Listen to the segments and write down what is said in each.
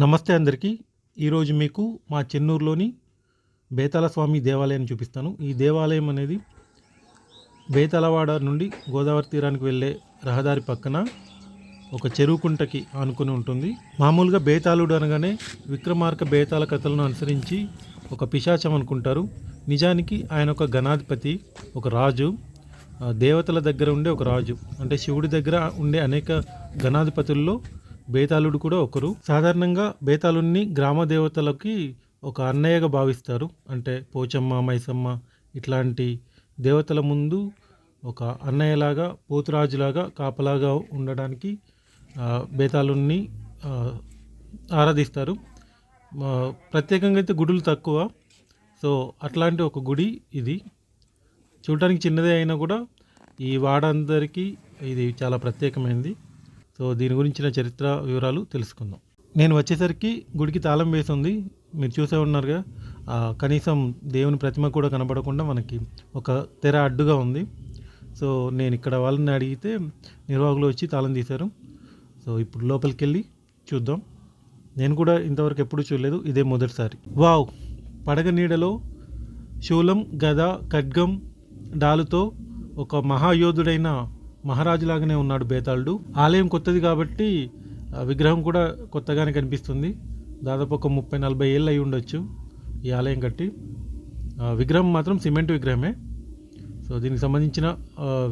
నమస్తే అందరికీ. ఈరోజు మీకు మా చెన్నూరులోని బేతాళ స్వామి దేవాలయాన్ని చూపిస్తాను. ఈ దేవాలయం అనేది బేతాళవాడ నుండి గోదావరి తీరానికి వెళ్ళే రహదారి పక్కన ఒక చెరువు కుంటకి ఆనుకుని ఉంటుంది. మామూలుగా బేతాళుడు అనగానే విక్రమార్క బేతాళ కథలను అనుసరించి ఒక పిశాచం అనుకుంటారు. నిజానికి ఆయన ఒక గణాధిపతి, ఒక రాజు, దేవతల దగ్గర ఉండే ఒక రాజు. అంటే శివుడి దగ్గర ఉండే అనేక గణాధిపతుల్లో బేతాళుడు కూడా ఒకరు. సాధారణంగా బేతాళుడిని గ్రామ దేవతలకి ఒక అన్నయ్యగా భావిస్తారు. అంటే పోచమ్మ, మైసమ్మ ఇట్లాంటి దేవతల ముందు ఒక అన్నయ్యలాగా, పోతురాజులాగా, కాపలాగా ఉండడానికి బేతాళుడిని ఆరాధిస్తారు. ప్రత్యేకంగా అయితే గుడులు తక్కువ. సో అట్లాంటి ఒక గుడి ఇది. చూడటానికి చిన్నదే అయినా కూడా ఈ వాడందరికీ ఇది చాలా ప్రత్యేకమైనది. సో దీని గురించిన చరిత్ర వివరాలు తెలుసుకుందాం. నేను వచ్చేసరికి గుడికి తాళం వేసి ఉంది. మీరు చూసే ఉన్నారుగా, కనీసం దేవుని ప్రతిమ కూడా కనబడకుండా మనకి ఒక తెర అడ్డుగా ఉంది. సో నేను ఇక్కడ వాళ్ళని అడిగితే నిర్వాహకులు వచ్చి తాళం తీశారు. సో ఇప్పుడు లోపలికి వెళ్ళి చూద్దాం. నేను కూడా ఇంతవరకు ఎప్పుడూ చూడలేదు, ఇదే మొదటిసారి. వావ్! పడగ నీడలో శూలం, గద, ఖడ్గం, డాలుతో ఒక మహాయోధుడైన మహారాజులాగానే ఉన్నాడు బేతాళుడు. ఆలయం కొత్తది కాబట్టి విగ్రహం కూడా కొత్తగానే కనిపిస్తుంది. దాదాపు ఒక 30-40 ఏళ్ళు అయి ఉండొచ్చు ఈ ఆలయం కట్టి. విగ్రహం మాత్రం సిమెంట్ విగ్రహమే. సో దీనికి సంబంధించిన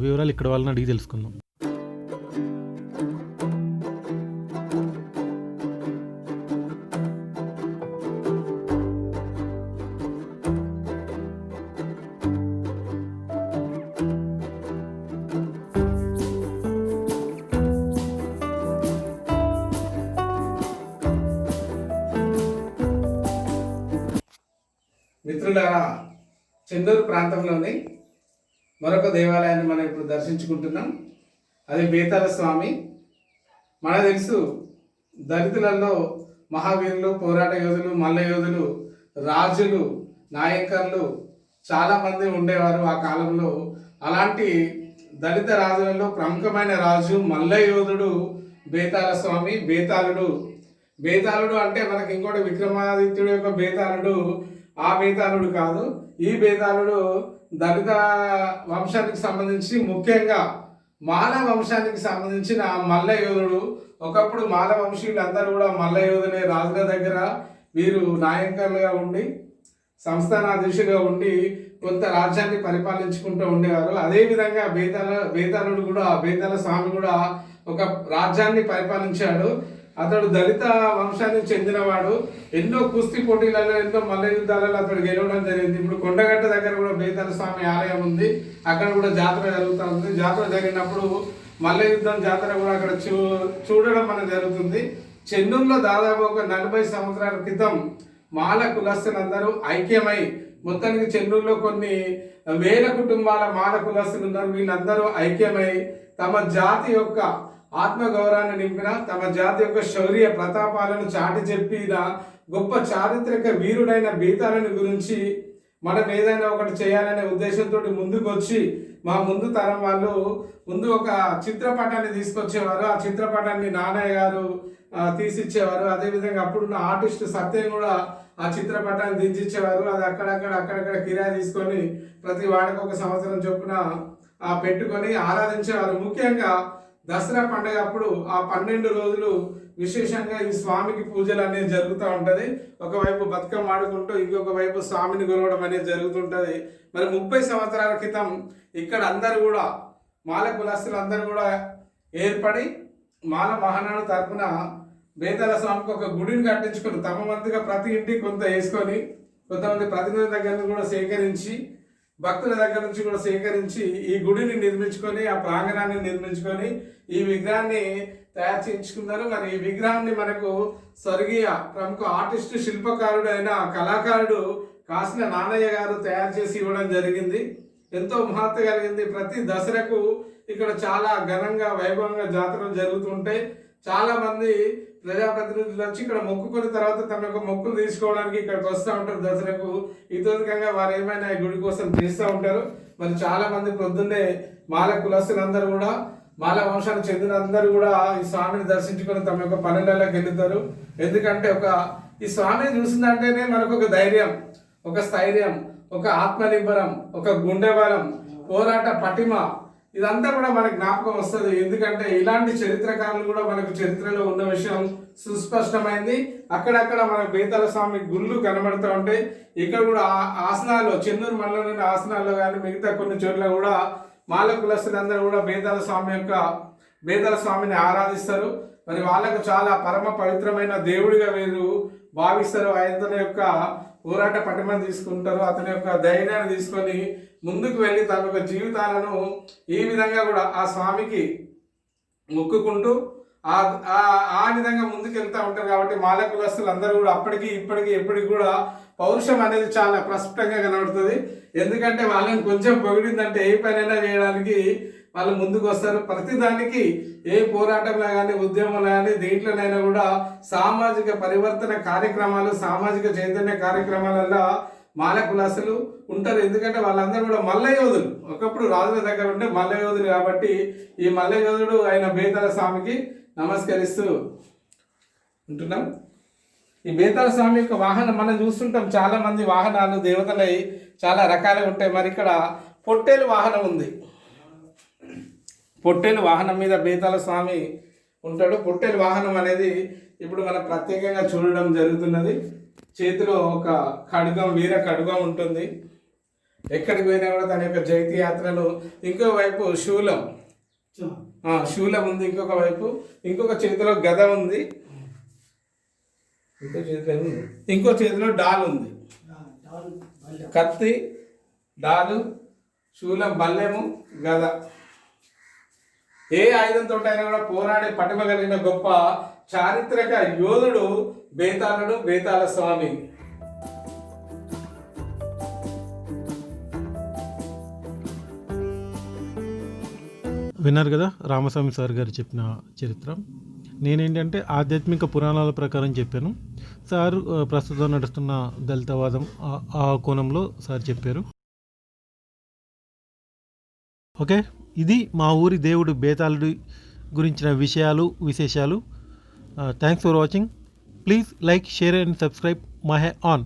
వివరాలు ఇక్కడ వాళ్ళని అడిగి తెలుసుకుందాం. మిత్రులారా, చెన్నూరు ప్రాంతంలోని మరొక దేవాలయాన్ని మనం ఇప్పుడు దర్శించుకుంటున్నాం. అది బేతాళ స్వామి. మనకు తెలుసు, దళితులలో మహావీరులు, పోరాట యోధులు, మల్ల యోధులు, రాజులు, నాయకర్లు చాలామంది ఉండేవారు ఆ కాలంలో. అలాంటి దళిత రాజులలో ప్రముఖమైన రాజు, మల్ల యోధుడు బేతాళ స్వామి, బేతాళుడు. బేతాళుడు అంటే మనకి ఇంకోటి విక్రమాదిత్యుడు యొక్క బేతాళుడు, ఆ బేతాళుడు కాదు. ఈ బేతాళుడు దళిత వంశానికి సంబంధించి, ముఖ్యంగా మాల వంశానికి సంబంధించిన మల్ల యోధుడు. ఒకప్పుడు మాల వంశీయులందరూ కూడా మల్ల యోధులే. రాజుల దగ్గర వీరు నాయకులుగా ఉండి, సంస్థానాధీశులుగా ఉండి కొంత రాజ్యాన్ని పరిపాలించుకుంటూ ఉండేవారు. అదేవిధంగా బేతాళుడు కూడా, బేతాళ స్వామి కూడా ఒక రాజ్యాన్ని పరిపాలించాడు. అతడు దళిత వంశానికి చెందినవాడు. ఎన్నో కుస్తీ పోటీలలో, ఎన్నో మల్ల యుద్ధాలలో అతడు గెలవడం జరిగింది. ఇప్పుడు కొండగట్ట దగ్గర కూడా బేతాళ స్వామి ఆలయం ఉంది. అక్కడ కూడా జాతర జరుగుతూ ఉంది. జాతర జరిగినప్పుడు మల్ల యుద్ధం జాతర కూడా అక్కడ చూడడం మనకు జరుగుతుంది. చెన్నూరులో దాదాపు ఒక 40 సంవత్సరాల క్రితం మాల కులస్తులందరూ ఐక్యమై, మొత్తానికి చెన్నూరులో కొన్ని వేల కుటుంబాల మాల కులస్తులు ఉన్నారు. వీళ్ళందరూ ఐక్యమై తమ జాతి యొక్క ఆత్మగౌరవాన్ని నింపిన, తమ జాతి యొక్క శౌర్య ప్రతాపాలను చాటి చెప్పిన గొప్ప చారిత్రక వీరుడైన బేతాళుని గురించి మనం ఏదైనా ఒకటి చేయాలనే ఉద్దేశంతో ముందుకు వచ్చి, మా ముందు తరం వాళ్ళు ముందు ఒక చిత్రపటాన్ని తీసుకొచ్చేవారు. ఆ చిత్రపటాన్ని నాన్నయ్య గారు తీసిచ్చేవారు. అదేవిధంగా అప్పుడున్న ఆర్టిస్ట్ సత్యం కూడా ఆ చిత్రపటాన్ని దించిచ్చేవారు. అది అక్కడక్కడ కిరాయి తీసుకొని ప్రతి వాడికి ఒక సంవత్సరం చొప్పున పెట్టుకొని ఆరాధించేవారు. ముఖ్యంగా దసరా పండుగ అప్పుడు ఆ 12 రోజులు విశేషంగా ఈ స్వామికి పూజలు అనేది జరుగుతూ ఉంటుంది. ఒకవైపు బతుకమ్మ ఆడుకుంటూ ఇంకొక వైపు స్వామిని కొలవడం అనేది జరుగుతుంటుంది. మరి 30 సంవత్సరాల క్రితం ఇక్కడ అందరూ కూడా మాల కులస్తులు అందరూ కూడా ఏర్పడి మాల మహానాడు తరపున బేతాళ స్వామికి ఒక గుడిని కట్టించుకొని, తమ వంతుగా ప్రతి ఇంటికి కొంత వేసుకొని, కొంతమంది ప్రతినిధుల దగ్గర నుంచి కూడా సేకరించి, భక్తుల దగ్గర నుంచి కూడా సేకరించి ఈ గుడిని నిర్మించుకొని, ఆ ప్రాంగణాన్ని నిర్మించుకొని ఈ విగ్రహాన్ని తయారు చేయించుకున్నారు. మరి ఈ విగ్రహాన్ని మనకు స్వర్గీయ ప్రముఖ ఆర్టిస్టు, శిల్పకారుడు అయిన కళాకారుడు కాసిన నాన్నయ్య గారు తయారు చేసి ఇవ్వడం జరిగింది. ఎంతో మహత్త కలిగింది. ప్రతి దసరకు ఇక్కడ చాలా ఘనంగా, వైభవంగా జాతరలు జరుగుతుంటాయి. చాలా మంది ప్రజాప్రతినిధులు వచ్చి ఇక్కడ మొక్కుకున్న తర్వాత తమ యొక్క మొక్కులు తీసుకోవడానికి ఇక్కడికి వస్తూ ఉంటారు. దసరకు ఇతోదికంగా వారు ఏమైనా గుడి కోసం తీస్తూ ఉంటారు. మరి చాలా మంది పొద్దున్నే మాల కులస్తులందరూ కూడా మాల వంశానికి చెందిన అందరూ కూడా ఈ స్వామిని దర్శించుకొని తమ యొక్క పనులలోకి వెళ్తారు. ఎందుకంటే ఈ స్వామిని చూసిందంటేనే మనకు ఒక ధైర్యం, ఒక స్థైర్యం, ఒక ఆత్మనిర్భరం, ఒక గుండె బలం, పోరాట పటిమ ఇదంతా కూడా మనకు జ్ఞాపకం వస్తుంది. ఎందుకంటే ఇలాంటి చరిత్రకారులు కూడా మనకు చరిత్రలో ఉన్న విషయం సుస్పష్టమైంది. అక్కడక్కడ మనకు బేతాళ స్వామి గుళ్ళు కనబడుతూ ఉంటాయి. ఇక్కడ కూడా ఆసనాల్లో చెన్నూరు మండలంలోని ఆసనాల్లో కానీ మిగతా కొన్ని చోట్ల కూడా మాల కులస్తులందరూ కూడా బేతాళ స్వామిని ఆరాధిస్తారు. మరి వాళ్ళకు చాలా పరమ పవిత్రమైన దేవుడిగా వీరు భావిస్తారు. అతని యొక్క పోరాట పటిమను తీసుకుంటారు, అతని యొక్క ధైర్యాన్ని తీసుకొని ముందుకు వెళ్ళి తన యొక్క జీవితాలను ఈ విధంగా కూడా ఆ స్వామికి మొక్కుకుంటూ ఆ విధంగా ముందుకు వెళ్తూ ఉంటారు. కాబట్టి మాల కులస్తులు అందరూ కూడా అప్పటికి ఇప్పటికి ఎప్పటికి కూడా పౌరుషం అనేది చాలా ప్రస్ఫుటంగా కనబడుతుంది. ఎందుకంటే వాళ్ళని కొంచెం పొగిడిందంటే ఏ పనైనా చేయడానికి వాళ్ళు ముందుకు వస్తారు. ప్రతిదానికి ఏ పోరాటంలో కానీ ఉద్యమంలో కానీ దేంట్లోనైనా కూడా సామాజిక పరివర్తన కార్యక్రమాలు, సామాజిక చైతన్య కార్యక్రమాలలో మాల కులస్తులు ఉంటారు. ఎందుకంటే వాళ్ళందరూ కూడా మల్ల యోధులు, ఒకప్పుడు రాజుల దగ్గర ఉంటే మల్ల యోధులు. కాబట్టి ఈ మల్ల యోధుడు అయిన బేతాళ స్వామికి నమస్కరిస్తూ ఉంటున్నాం. ఈ బేతాళ స్వామి యొక్క వాహనం మనం చూస్తుంటాం, చాలా మంది వాహనాలు దేవతలై చాలా రకాలుగా ఉంటాయి. మరి ఇక్కడ పొట్టేలు వాహనం ఉంది. పొట్టేలు వాహనం మీద బేతాళ స్వామి ఉంటాడు. పొట్టేలు వాహనం అనేది ఇప్పుడు మనం ప్రత్యేకంగా చూడడం జరుగుతున్నది. చేతిలో ఒక ఖడ్గం, వీర ఖడ్గం ఉంటుంది. ఎక్కడికి పోయినా కూడా తన యొక్క జైతి యాత్రలు. ఇంకోవైపు శూలం ఉంది, ఇంకొక వైపు ఇంకొక చేతిలో గద ఉంది, ఇంకో చేతిలో డాల్ ఉంది. కత్తి, డాలు, శూలం, బల్లెము, గద, ఏ ఆయుధంతో అయినా కూడా పోరాడే పటిమ కలిగిన గొప్ప చారిత్రక యోధుడు బేతాళ స్వామి. విన్నారు కదా రామస్వామి సార్ గారు చెప్పిన చరిత్ర. నేనేంటంటే ఆధ్యాత్మిక పురాణాల ప్రకారం చెప్పాను. సార్ ప్రస్తుతం నడుస్తున్న దళితవాదం ఆ కోణంలో సార్ చెప్పారు. ఓకే, ఇది మా ఊరి దేవుడు బేతాళుడి గురించిన విశేషాలు. Thanks for watching. Please like, share and subscribe Mahe on.